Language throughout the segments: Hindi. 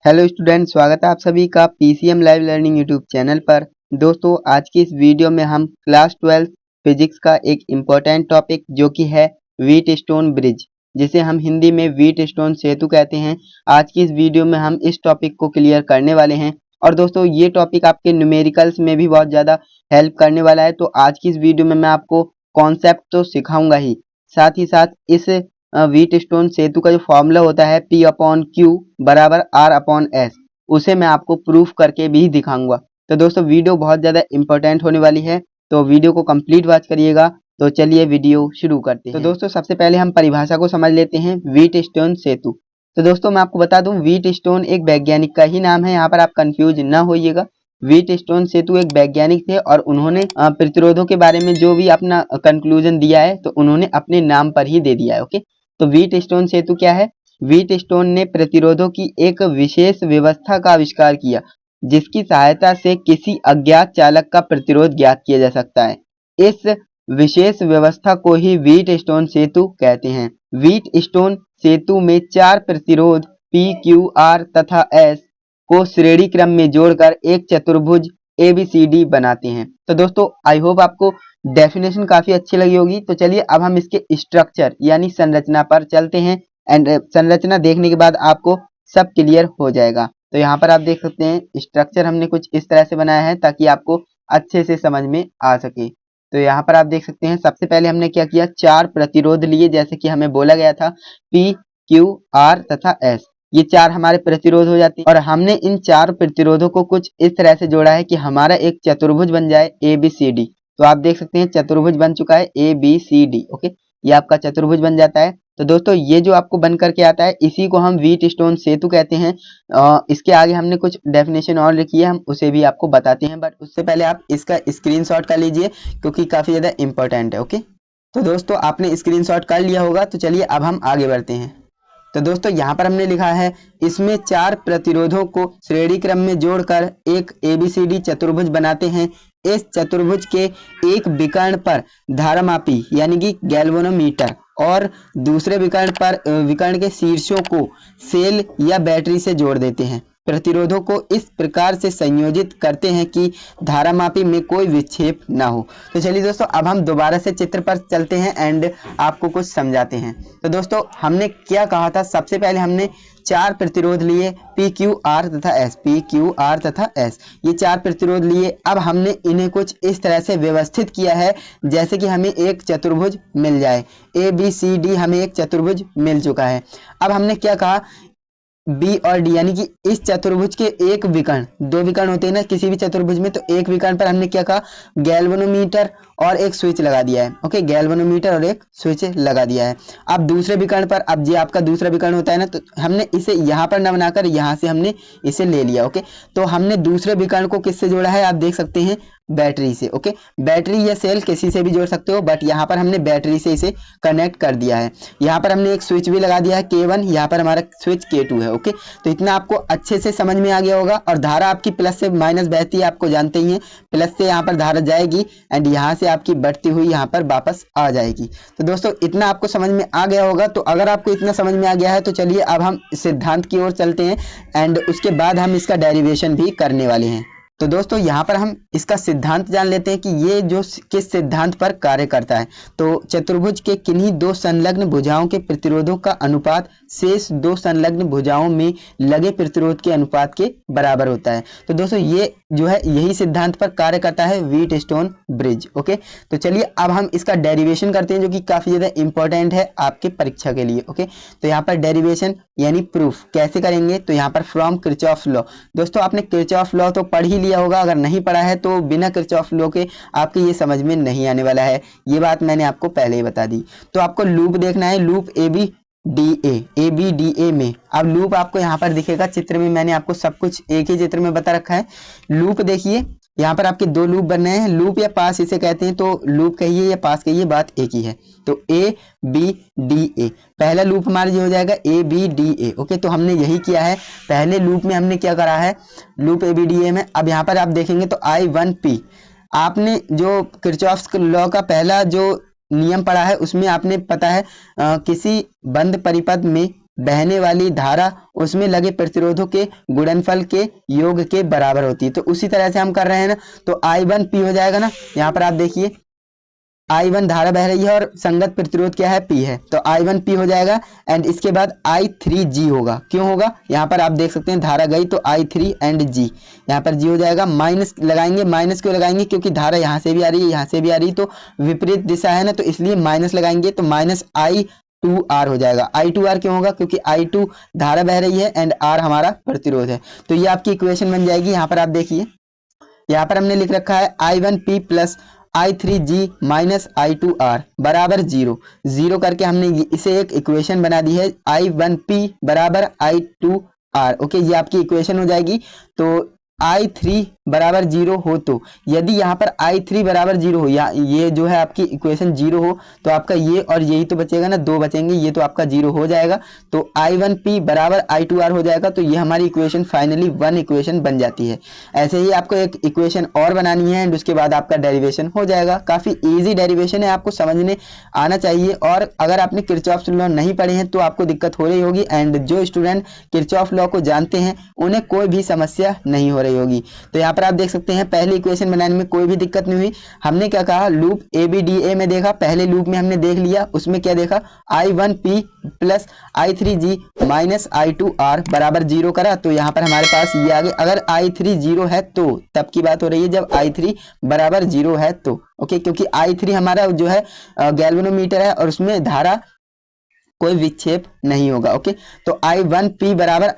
हेलो स्टूडेंट, स्वागत है आप सभी का PCM live learning YouTube channel पर। दोस्तों, आज की इस वीडियो में हम क्लास 12 फिजिक्स का एक इम्पोर्टेंट टॉपिक जो कि है व्हीट स्टोन ब्रिज, जिसे हम हिंदी में व्हीट स्टोन सेतु कहते हैं। आज की इस वीडियो में हम इस टॉपिक को क्लियर करने वाले हैं। और दोस्तों, ये टॉपिक आपके न्यूमेरिकल्स में भी बहुत ज़्यादा हेल्प करने वाला है। तो आज की इस वीडियो में मैं आपको कॉन्सेप्ट तो सिखाऊंगा ही, साथ ही साथ इस व्हीट स्टोन सेतु का जो फॉर्मूला होता है P/Q बराबर R/S, उसे मैं आपको प्रूफ करके भी दिखाऊंगा। तो दोस्तों, वीडियो बहुत ज़्यादा इंपॉर्टेंट होने वाली है, तो वीडियो को कंप्लीट वॉच करिएगा। तो चलिए वीडियो शुरू करते हैं। तो दोस्तों, सबसे पहले हम परिभाषा को समझ लेते हैं, व्हीट स्टोन सेतु। तो दोस्तों, मैं आपको बता दूं, व्हीट स्टोन एक वैज्ञानिक का ही नाम है, यहाँ पर आप कंफ्यूज ना होइएगा। व्हीट स्टोन सेतु एक वैज्ञानिक थे और उन्होंने प्रतिरोधों के बारे में जो भी अपना कंक्लूजन दिया है, तो उन्होंने अपने नाम पर ही दे दिया है। ओके, तो व्हीट स्टोन सेतु क्या है? व्हीट स्टोन ने प्रतिरोधों की एक विशेष व्यवस्था का आविष्कार किया, जिसकी सहायता से किसी अज्ञात चालक का प्रतिरोध ज्ञात किया जा सकता है। इस विशेष व्यवस्था को ही व्हीट स्टोन सेतु कहते हैं। व्हीट स्टोन सेतु में चार प्रतिरोध P, Q, R तथा S को श्रेणी क्रम में जोड़कर एक चतुर्भुज ABCD बनाते हैं। तो दोस्तों, आई होप आपको डेफिनेशन काफी अच्छी लगी होगी। तो चलिए अब हम इसके स्ट्रक्चर यानी संरचना पर चलते हैं, एंड संरचना देखने के बाद आपको सब क्लियर हो जाएगा। तो यहाँ पर आप देख सकते हैं स्ट्रक्चर हमने कुछ इस तरह से बनाया है ताकि आपको अच्छे से समझ में आ सके। तो यहाँ पर आप देख सकते हैं सबसे पहले हमने क्या किया, चार प्रतिरोध लिए, जैसे कि हमें बोला गया था P, Q, R तथा S। ये चार हमारे प्रतिरोध हो जाते हैं और हमने इन चार प्रतिरोधों को कुछ इस तरह से जोड़ा है कि हमारा एक चतुर्भुज बन जाए ABCD। तो आप देख सकते हैं चतुर्भुज बन चुका है ABCD। ओके, ये आपका चतुर्भुज बन जाता है। तो दोस्तों, ये जो आपको बन करके आता है, इसी को हम व्हीट स्टोन सेतु कहते हैं। इसके आगे हमने कुछ डेफिनेशन और लिखी है, हम उसे भी आपको बताते हैं, बट उससे पहले आप इसका स्क्रीनशॉट कर लीजिए क्योंकि काफी ज्यादा इंपॉर्टेंट है। ओके, तो दोस्तों आपने स्क्रीनशॉट कर लिया होगा। तो चलिए अब हम आगे बढ़ते हैं। तो दोस्तों, यहाँ पर हमने लिखा है, इसमें चार प्रतिरोधों को श्रेणी क्रम में जोड़कर एक ABCD चतुर्भुज बनाते हैं। इस चतुर्भुज के एक विकर्ण पर धारामापी यानी कि गैल्वेनोमीटर और दूसरे विकर्ण के शीर्षों को सेल या बैटरी से जोड़ देते हैं। प्रतिरोधों को इस प्रकार से संयोजित करते हैं कि धारामापी में कोई विक्षेप ना हो। तो चलिए दोस्तों, अब हम दोबारा से चित्र पर चलते हैं एंड आपको कुछ समझाते हैं। तो दोस्तों, हमने क्या कहा था, सबसे पहले हमने चार प्रतिरोध लिए P, Q, R तथा S। P, Q, R तथा S, ये चार प्रतिरोध लिए। अब हमने इन्हें कुछ इस तरह से व्यवस्थित किया है जैसे कि हमें एक चतुर्भुज मिल जाए। ABCD हमें एक चतुर्भुज मिल चुका है। अब हमने क्या कहा, बी और डी यानी कि इस चतुर्भुज के एक विकर्ण, दो विकर्ण होते हैं ना किसी भी चतुर्भुज में, तो एक विकर्ण पर हमने क्या कहा, गैल्वेनोमीटर और एक स्विच लगा दिया है। ओके, गैल्वेनोमीटर और एक स्विच लगा दिया है। अब दूसरे विकर्ण पर, अब ये आपका दूसरा विकर्ण होता है ना, तो हमने इसे यहाँ पर न बनाकर यहाँ से हमने इसे ले लिया। ओके, तो हमने दूसरे विकर्ण को किससे जोड़ा है, आप देख सकते हैं बैटरी से। ओके, बैटरी या सेल किसी से भी जोड़ सकते हो, बट यहाँ पर हमने बैटरी से इसे कनेक्ट कर दिया है। यहाँ पर हमने एक स्विच भी लगा दिया है K1, यहाँ पर हमारा स्विच K2 है। ओके, तो इतना आपको अच्छे से समझ में आ गया होगा। और धारा आपकी प्लस से माइनस बहती है, आपको जानते ही हैं, प्लस से यहाँ पर धारा जाएगी एंड यहाँ से आपकी बढ़ती हुई यहाँ पर वापस आ जाएगी। तो दोस्तों, इतना आपको समझ में आ गया होगा। तो अगर आपको इतना समझ में आ गया है तो चलिए अब हम सिद्धांत की ओर चलते हैं एंड उसके बाद हम इसका डेरिवेशन भी करने वाले हैं। तो दोस्तों, यहाँ पर हम इसका सिद्धांत जान लेते हैं कि ये जो किस सिद्धांत पर कार्य करता है। तो चतुर्भुज के किन्हीं दो संलग्न भुजाओं के प्रतिरोधों का अनुपात शेष दो संलग्न भुजाओं में लगे प्रतिरोध के अनुपात के बराबर होता है। तो दोस्तों, ये जो है यही सिद्धांत पर कार्य करता है व्हीट स्टोन ब्रिज। ओके, तो चलिए अब हम इसका डेरिवेशन करते हैं जो कि काफी ज्यादा इंपॉर्टेंट है आपके परीक्षा के लिए। ओके, तो यहाँ पर डेरिवेशन यानी प्रूफ कैसे करेंगे, तो यहाँ पर फ्रॉम किरचॉफ लॉ। दोस्तों, आपने किरचॉफ लॉ तो पढ़ ही लिया होगा, अगर नहीं पढ़ा है तो बिना किरचॉफ लॉ के आपके ये समझ में नहीं आने वाला है। ये बात मैंने आपको पहले ही बता दी। तो आपको लूप देखना है, लूप ABDA में। अब लूप आपको यहाँ पर दिखेगा चित्र में, मैंने आपको सब कुछ एक ही चित्र में बता रखा है। लूप देखिए, यहाँ पर आपके दो लूप बन रहे हैं, लूप या पास इसे कहते हैं। तो लूप कहिए या पास कहिए, बात एक ही है। तो ABDA पहला लूप हमारा जो हो जाएगा ABDA। ओके, तो हमने यही किया है, पहले लूप में हमने क्या करा है, लूप ABDA में। अब यहाँ पर आप देखेंगे तो I1P, आपने जो किरचॉफ लॉ का पहला जो नियम पढ़ा है उसमें आपने पता है किसी बंद परिपथ में बहने वाली धारा उसमें लगे प्रतिरोधों के गुणनफल के योग के बराबर होती है। तो उसी तरह से हम कर रहे हैं ना, तो I1P हो जाएगा ना। यहाँ पर आप देखिए I1 धारा बह रही है और संगत प्रतिरोध क्या है, P है, तो I1P हो जाएगा। एंड इसके बाद I3G होगा। क्यों होगा, यहाँ पर आप देख सकते हैं धारा गई तो I3 एंड G, यहाँ पर G हो जाएगा। माइनस लगाएंगे, माइनस क्यों लगाएंगे, क्योंकि धारा यहाँ से भी आ रही है, यहाँ से भी आ रही है, तो विपरीत दिशा है ना, तो इसलिए माइनस लगाएंगे, तो माइनस I2R हो जाएगा। I2R क्यों होगा, क्योंकि I2 धारा बह रही है एंड R हमारा प्रतिरोध है। तो ये आपकी इक्वेशन बन जाएगी। यहाँ पर आप देखिए, यहाँ पर हमने लिख रखा है I1P plus I3G minus I2R बराबर 0 करके हमने इसे एक इक्वेशन बना दी है, I1P बराबर I2R। ओके, ये आपकी इक्वेशन हो जाएगी। तो I3 बराबर 0 हो, तो यदि यहाँ पर I3 बराबर 0 हो, या ये जो है आपकी इक्वेशन 0 हो, तो आपका ये और यही तो बचेगा ना, 2 बचेंगे, ये तो आपका 0 हो जाएगा। तो I1P बराबर I2R हो जाएगा। तो ये हमारी इक्वेशन फाइनली 1 इक्वेशन बन जाती है। ऐसे ही आपको एक इक्वेशन और बनानी है एंड उसके बाद आपका डेरिवेशन हो जाएगा। काफ़ी ईजी डेरिवेशन है, आपको समझने आना चाहिए। और अगर आपने किरचॉफ लॉ नहीं पढ़े हैं तो आपको दिक्कत हो रही होगी, एंड जो स्टूडेंट किरचॉफ लॉ को जानते हैं उन्हें कोई भी समस्या नहीं हो रही होगी। तो यहाँ पर आप देख सकते हैं पहली इक्वेशन बनाने में कोई भी दिक्कत नहीं हुई। हमने क्या कहा, लूप ABDA में देखा, पहले लूप में हमने देख लिया, उसमें क्या देखा, I1P plus I3G minus I2R बराबर 0 करा, तो यहाँ पर हमारे पास ये आ गया। अगर I3 0 है तो तब की बात हो रही है जब I3 बराबर 0 है तो। ओके, क्योंकि I3 हमारा जो है गैल्वेनोमीटर है और उसमें धारा कोई विक्षेप नहीं होगा। ओके, तो I1P बराबर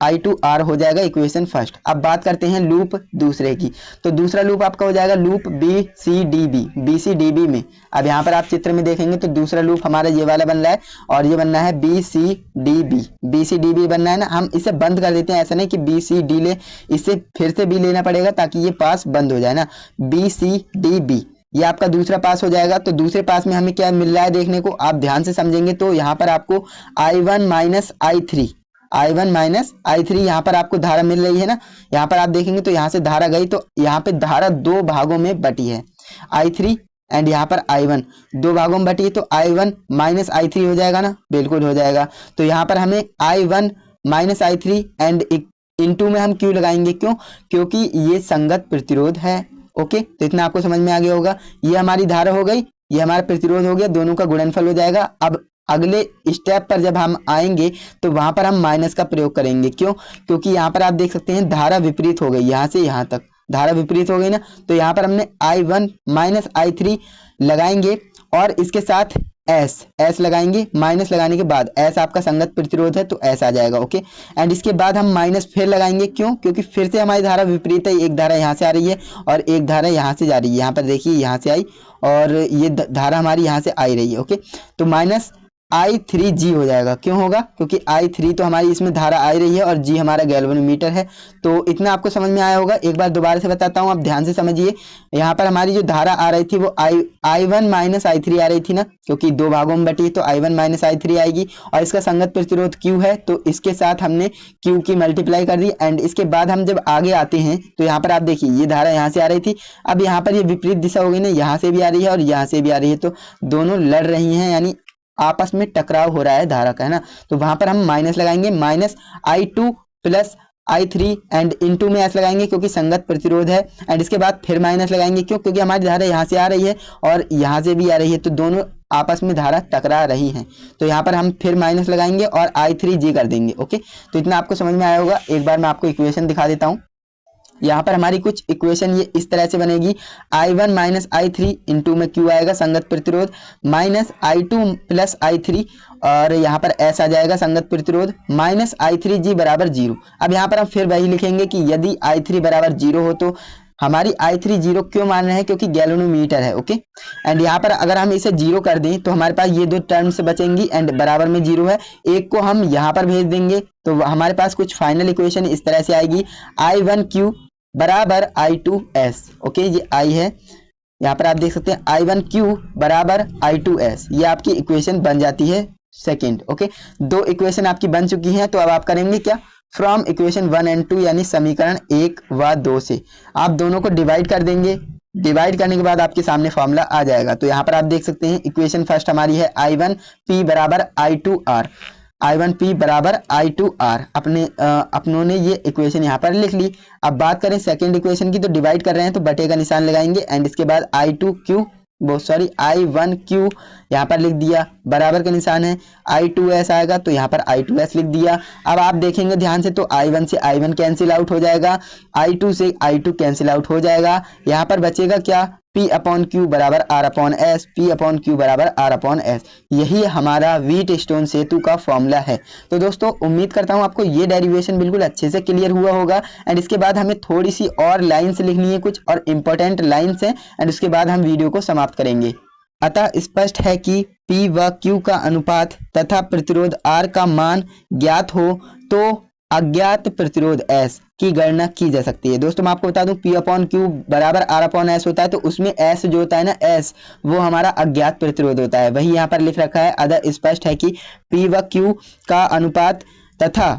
I2R हो जाएगा इक्वेशन फर्स्ट। अब बात करते हैं लूप दूसरे की। तो दूसरा लूप आपका हो जाएगा लूप BCDB में। अब यहाँ पर आप चित्र में देखेंगे तो दूसरा लूप हमारा ये वाला बन रहा है और ये बनना है BCDB बनना है ना। हम इसे बंद कर देते हैं, ऐसा नहीं कि BCD ले, इसे फिर से B लेना पड़ेगा ताकि ये पास बंद हो जाए ना। BCDB ये आपका दूसरा पास हो जाएगा। तो दूसरे पास में हमें क्या मिल रहा है देखने को, आप ध्यान से समझेंगे तो यहाँ पर आपको I1 माइनस I3 यहाँ पर आपको धारा मिल रही है ना। यहाँ पर आप देखेंगे तो यहाँ से धारा गई, तो यहाँ पे धारा 2 भागों में बटी है, I3 एंड यहाँ पर I1 2 भागों में बटी है, तो I1 माइनस I3 हो जाएगा ना, बिल्कुल हो जाएगा। तो यहाँ पर हमें I1 minus I3 and into में हम क्यों लगाएंगे, क्योंकि ये संगत प्रतिरोध है। ओके, तो इतना आपको समझ में आ गया होगा। ये हमारी धारा हो गई, ये हमारा प्रतिरोध हो गया, दोनों का गुणनफल हो जाएगा। अब अगले स्टेप पर जब हम आएंगे तो वहां पर हम माइनस का प्रयोग करेंगे। क्योंकि यहाँ पर आप देख सकते हैं धारा विपरीत हो गई, यहाँ से यहाँ तक धारा विपरीत हो गई ना। तो यहाँ पर हमने I1 माइनस I3 लगाएंगे और इसके साथ S लगाएंगे। माइनस लगाने के बाद S आपका संगत प्रतिरोध है तो S आ जाएगा। ओके, एंड इसके बाद हम माइनस फिर लगाएंगे, क्योंकि फिर से हमारी धारा विपरीत है। एक धारा यहाँ से आ रही है और एक धारा यहाँ से जा रही है। यहाँ पर देखिए यहाँ से आई और ये धारा हमारी यहाँ से आ रही है। ओके, तो माइनस I3G हो जाएगा। क्यों होगा, क्योंकि I3 तो हमारी इसमें धारा आ रही है और G हमारा गैल्वेनोमीटर है। तो इतना आपको समझ में आया होगा। एक बार दोबारा से बताता हूँ, आप ध्यान से समझिए। यहाँ पर हमारी जो धारा आ रही थी वो I1 माइनस I3 आ रही थी ना, क्योंकि 2 भागों में बटी तो I1 माइनस I3 आएगी और इसका संगत प्रतिरोध Q है, तो इसके साथ हमने Q की मल्टीप्लाई कर दी। एंड इसके बाद हम जब आगे आते हैं तो यहाँ पर आप देखिए ये धारा यहाँ से आ रही थी, अब यहाँ पर ये विपरीत दिशा हो गई ना, यहाँ से भी आ रही है और यहाँ से भी आ रही है, तो दोनों लड़ रही हैं, यानी आपस में टकराव हो रहा है धारा का, है ना। तो वहां पर हम माइनस लगाएंगे, minus I2 plus I3 and into में S लगाएंगे क्योंकि संगत प्रतिरोध है। एंड इसके बाद फिर माइनस लगाएंगे, क्योंकि हमारी धारा यहाँ से आ रही है और यहाँ से भी आ रही है, तो दोनों आपस में धारा टकरा रही हैं। तो यहाँ पर हम फिर माइनस लगाएंगे और I3G कर देंगे। ओके, तो इतना आपको समझ में आया होगा। एक बार मैं आपको इक्वेशन दिखा देता हूँ। यहाँ पर हमारी कुछ इक्वेशन ये इस तरह से बनेगी, I1 माइनस I3 इंटू में Q आएगा संगत प्रतिरोध, माइनस I2 प्लस I3 और यहाँ पर S आ जाएगा संगत प्रतिरोध, माइनस I3G बराबर 0। अब यहाँ पर हम फिर वही लिखेंगे कि यदि I3 बराबर 0 हो तो हमारी I3 0 क्यों मान रहे हैं, क्योंकि गैल्वेनोमीटर है। ओके, एंड यहाँ पर अगर हम इसे 0 कर दें तो हमारे पास ये 2 टर्म्स बचेंगी एंड बराबर में 0 है, एक को हम यहाँ पर भेज देंगे तो हमारे पास कुछ फाइनल इक्वेशन इस तरह से आएगी, I1Q बराबर I2S। ओके, ये I है, यहाँ पर आप देख सकते हैं I1Q बराबर I2S, ये आपकी इक्वेशन बन जाती है सेकेंड। ओके, 2 इक्वेशन आपकी बन चुकी हैं। तो अब आप करेंगे क्या, फ्रॉम इक्वेशन 1 एंड 2 यानी समीकरण 1 व 2 से आप दोनों को डिवाइड कर देंगे। डिवाइड करने के बाद आपके सामने फॉर्मूला आ जाएगा। तो यहाँ पर आप देख सकते हैं इक्वेशन फर्स्ट हमारी है I1P बराबर I2R। I1P बराबर I2R अपनों ने ये इक्वेशन यहाँ पर लिख ली। अब बात करें सेकेंड इक्वेशन की, तो डिवाइड कर रहे हैं तो बटे का निशान लगाएंगे एंड इसके बाद I1Q यहाँ पर लिख दिया, बराबर का निशान है, I2S आएगा तो यहाँ पर I2S लिख दिया। अब आप देखेंगे ध्यान से तो I1 से I1 कैंसिल आउट हो जाएगा, I2 से I2 कैंसिल आउट हो जाएगा। यहाँ पर बचेगा क्या, P/Q बराबर R/S, P/Q बराबर R/S। यही हमारा व्हीटस्टोन सेतु का फॉर्मूला है। तो दोस्तों उम्मीद करता हूँ आपको ये डेरिवेशन बिल्कुल अच्छे से क्लियर हुआ होगा एंड इसके बाद हमें थोड़ी सी और लाइन्स लिखनी है, कुछ और इम्पोर्टेंट लाइन्स हैं एंड उसके बाद हम वीडियो को समाप्त करेंगे। अतः स्पष्ट है कि P व Q का अनुपात तथा प्रतिरोध R का मान ज्ञात हो तो अज्ञात प्रतिरोध S की गणना की जा सकती है। दोस्तों मैं आपको बता दूं P/Q बराबर R/S होता है, तो उसमें S जो होता है ना, S वो हमारा अज्ञात प्रतिरोध होता है, वही यहाँ पर लिख रखा है। अतः स्पष्ट है कि P व Q का अनुपात तथा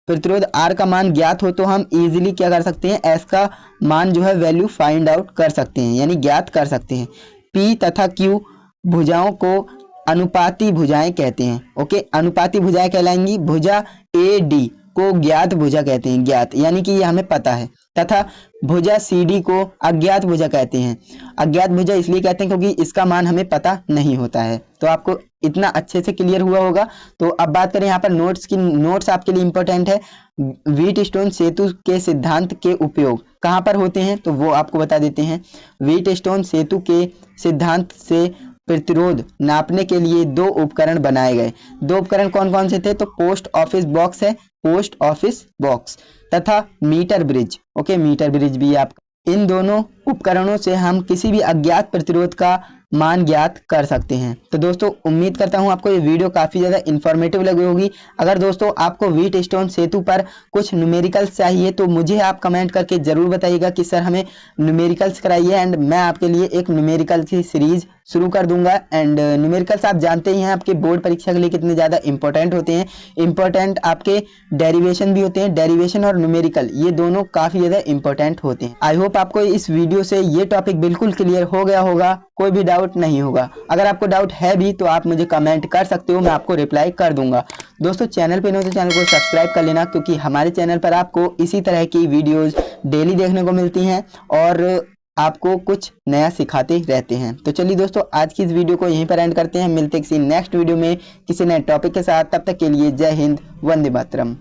प्रतिरोध R का मान ज्ञात हो तो हम इजीली क्या कर सकते हैं, S का मान जो है वैल्यू फाइंड आउट कर सकते हैं, यानी ज्ञात कर सकते हैं। P तथा Q भुजाओं को अनुपाती भुजाएं कहते हैं। ओके, अनुपाती भुजाएं कहलाएंगी। भुजा AD को ज्ञात भुजा कहते हैं, ज्ञात यानी कि ये हमें पता है, तथा भुजा CD को अज्ञात भुजा कहते हैं। अज्ञात भुजा इसलिए कहते हैं क्योंकि इसका मान हमें पता नहीं होता है। तो आपको इतना अच्छे से क्लियर हुआ होगा। तो अब बात करें यहाँ पर नोट्स की, नोट्स आपके लिए इंपॉर्टेंट है। व्हीटस्टोन सेतु के सिद्धांत के उपयोग कहाँ पर होते हैं तो वो आपको बता देते हैं। व्हीटस्टोन सेतु के सिद्धांत से प्रतिरोध नापने के लिए दो उपकरण बनाए गए। दो उपकरण कौन कौन से थे, तो पोस्ट ऑफिस बॉक्स है, पोस्ट ऑफिस बॉक्स, तथा metre bridge. Okay, metre bridge भी आप, इन दोनों उपकरणों से हम किसी भी अज्ञात प्रतिरोध का मान ज्ञात कर सकते हैं। तो दोस्तों उम्मीद करता हूं आपको ये वीडियो काफ़ी ज़्यादा इन्फॉर्मेटिव लगी होगी। अगर दोस्तों आपको व्हीटस्टोन सेतु पर कुछ न्यूमेरिकल्स चाहिए तो मुझे आप कमेंट करके ज़रूर बताइएगा कि सर हमें न्यूमेरिकल्स कराइए एंड मैं आपके लिए एक न्यूमेरिकल की सीरीज शुरू कर दूंगा। एंड न्यूमेरिकल्स आप जानते ही हैं आपके बोर्ड परीक्षा के लिए कितने ज़्यादा इंपॉर्टेंट होते हैं। इंपॉर्टेंट आपके डेरिवेशन भी होते हैं, डेरिवेशन और न्यूमेरिकल ये दोनों काफ़ी ज़्यादा इंपॉर्टेंट होते हैं। आई होप आपको इस वीडियो से ये टॉपिक बिल्कुल क्लियर हो गया होगा, कोई भी डाउट नहीं होगा। अगर आपको डाउट है भी तो आप मुझे कमेंट कर सकते हो, मैं आपको रिप्लाई कर दूंगा। दोस्तों चैनल पे नहीं हो तो चैनल को सब्सक्राइब कर लेना, क्योंकि हमारे चैनल पर आपको इसी तरह की वीडियोस डेली देखने को मिलती हैं और आपको कुछ नया सिखाते रहते हैं। तो चलिए दोस्तों आज की इस वीडियो को यहीं पर एंड करते हैं। मिलते हैं किसी नेक्स्ट वीडियो में किसी नए टॉपिक के साथ। तब तक के लिए जय हिंद, वंदे मातरम।